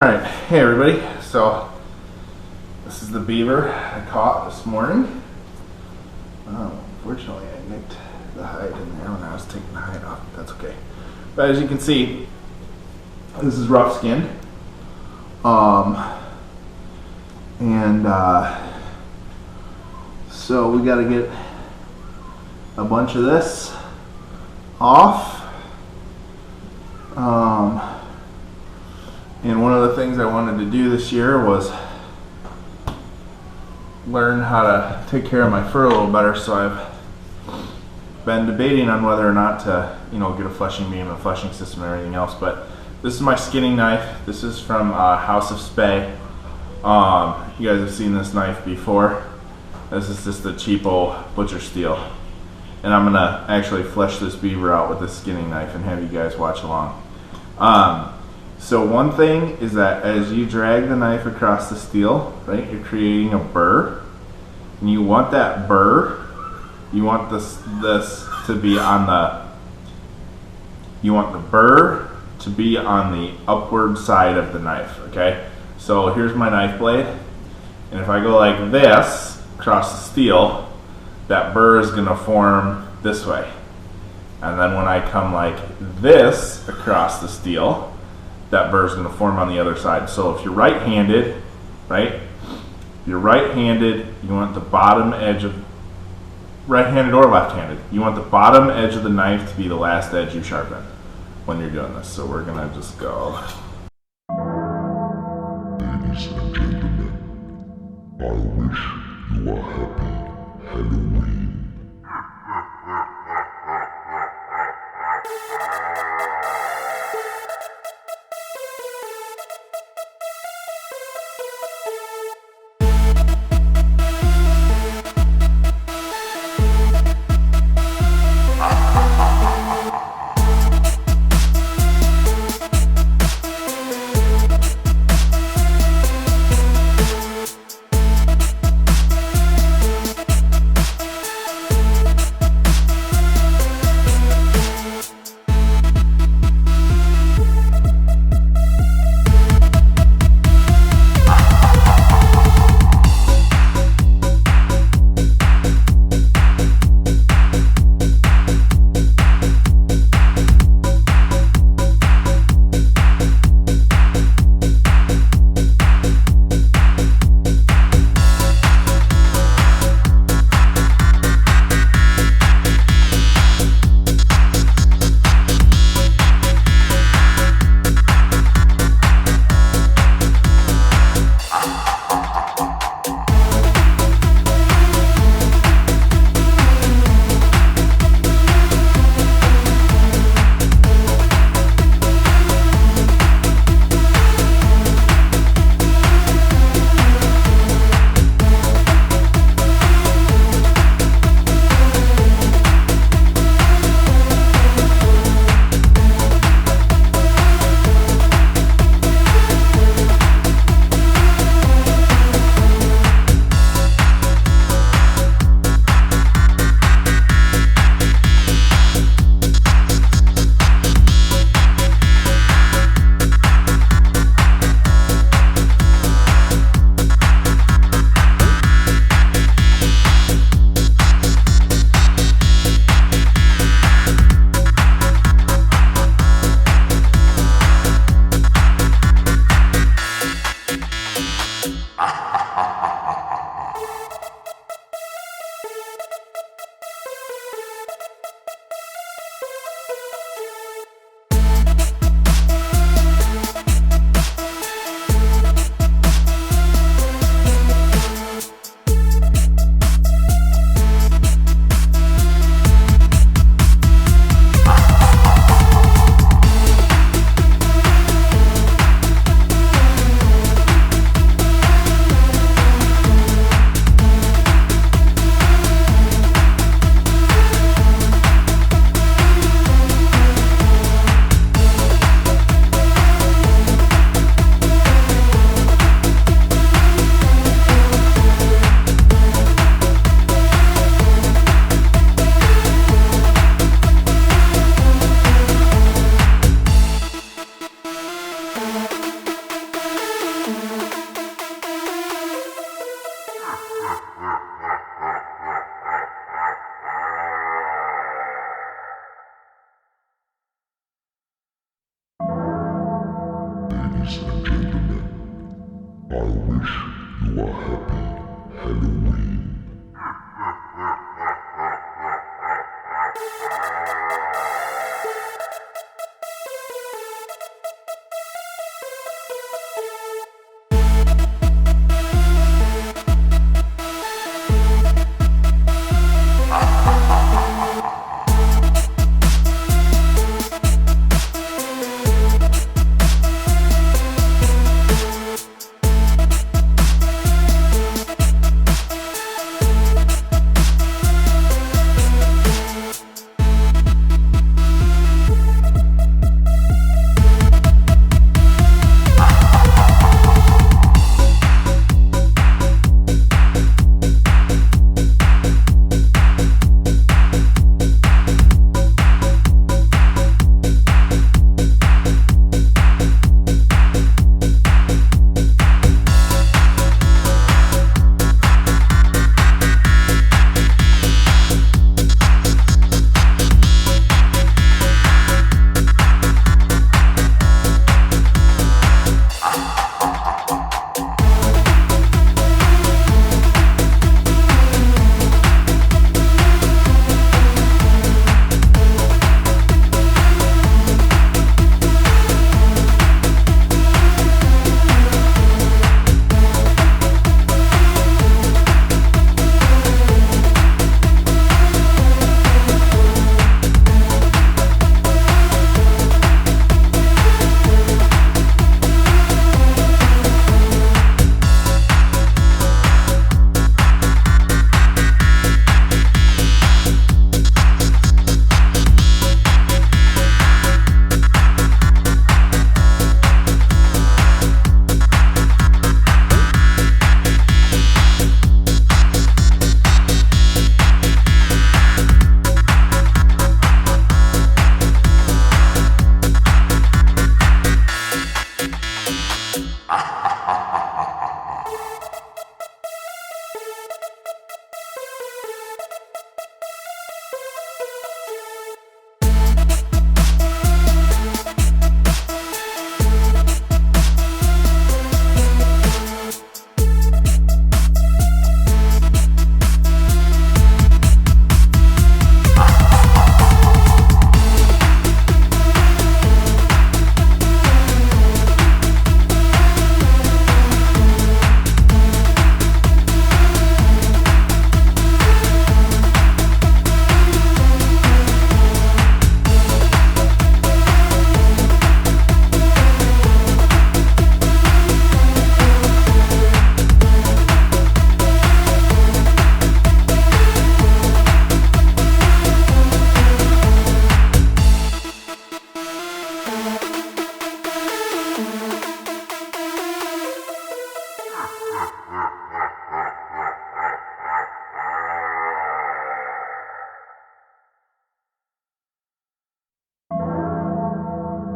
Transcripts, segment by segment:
Alright, hey everybody, so this is the beaver I caught this morning. Unfortunately I nicked the hide in there when I was taking the hide off, that's okay. But as you can see, this is rough skinned. So we gotta get a bunch of this off. And one of the things I wanted to do this year was learn how to take care of my fur a little better, so I've been debating on whether or not to, get a fleshing beam, a fleshing system, and everything else. But this is my skinning knife. This is from Haus of Speh. You guys have seen this knife before. This is just a cheapo butcher steel. And I'm gonna actually flesh this beaver out with this skinning knife and have you guys watch along. So one thing is that as you drag the knife across the steel, right, you're creating a burr, and you want that burr, you want this to be on the burr to be on the upward side of the knife, okay? So here's my knife blade, and if I go like this across the steel, that burr is gonna form this way. And then when I come like this across the steel, that burr is going to form on the other side. So if you're right-handed, right? If you're right-handed, you want the bottom edge of, right-handed or left-handed, you want the bottom edge of the knife to be the last edge you sharpen when you're doing this. So we're going to just go. Ladies and gentlemen, I wish you a happy Halloween. Ladies and gentlemen, I wish you a happy Halloween.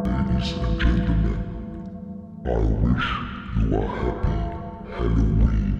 Ladies and gentlemen, I wish you a happy Halloween.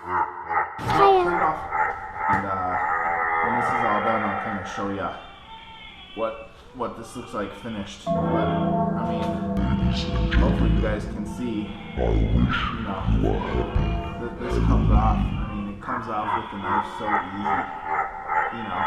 Turn it off. And when this is all done, I'll kind of show you what this looks like finished. But I mean, hopefully you guys can see. You know, this comes off. I mean, it comes off with the knife so easy. You know.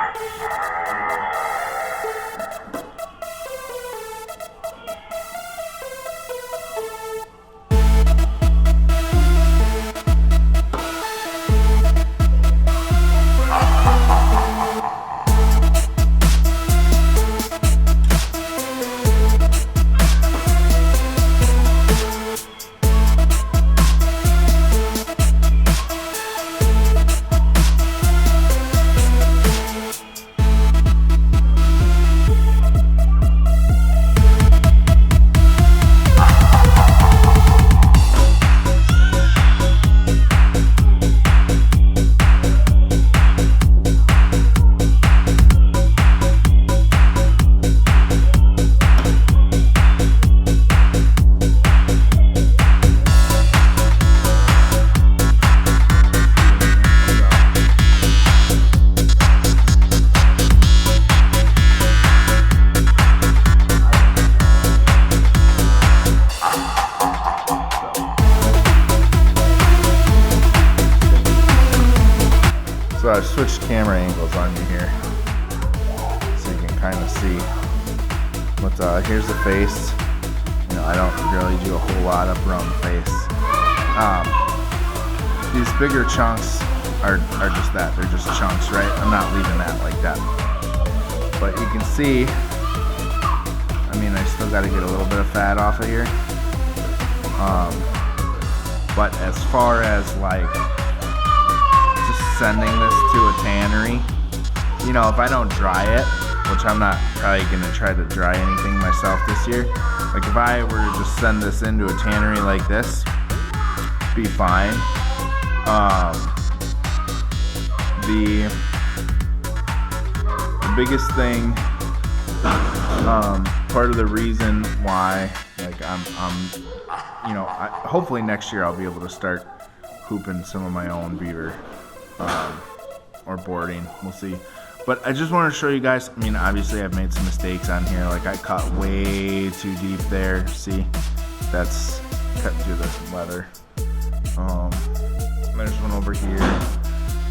So I've switched camera angles on you here, so you can kind of see. But here's the face. You know, I don't really do a whole lot up around the face. These bigger chunks are just that. They're just chunks, right? I'm not leaving that like that. But you can see, I mean, I still got to get a little bit of fat off of here. But as far as like sending this to a tannery, you know, if I don't dry it, which I'm not probably gonna try to dry anything myself this year, like if I were to just send this into a tannery like this, be fine. The biggest thing, part of the reason why, like I'm you know, hopefully next year I'll be able to start hooping some of my own beaver. Or boarding, we'll see. But I just want to show you guys, I mean, obviously I've made some mistakes on here. Like I cut way too deep there. See, that's cut through the leather. There's one over here.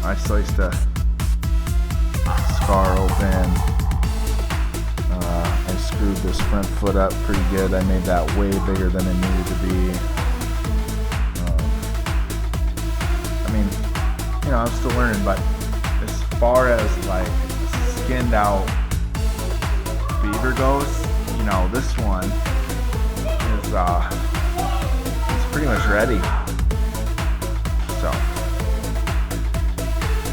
I sliced a scar open. I screwed this front foot up pretty good. I made that way bigger than it needed to be. I mean, you know, I'm still learning, but as far as like skinned out beaver goes, you know, this one is it's pretty much ready. So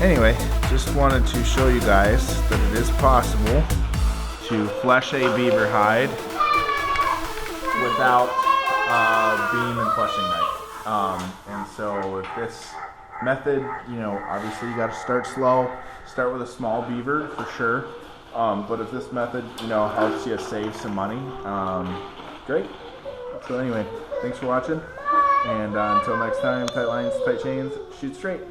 anyway, just wanted to show you guys that it is possible to flesh a beaver hide without beam and fleshing knife. And so if this method, you know, obviously you got to start slow, start with a small beaver for sure. But if this method, you know, helps you save some money, great. So anyway, thanks for watching, and until next time, tight lines, tight chains, shoot straight.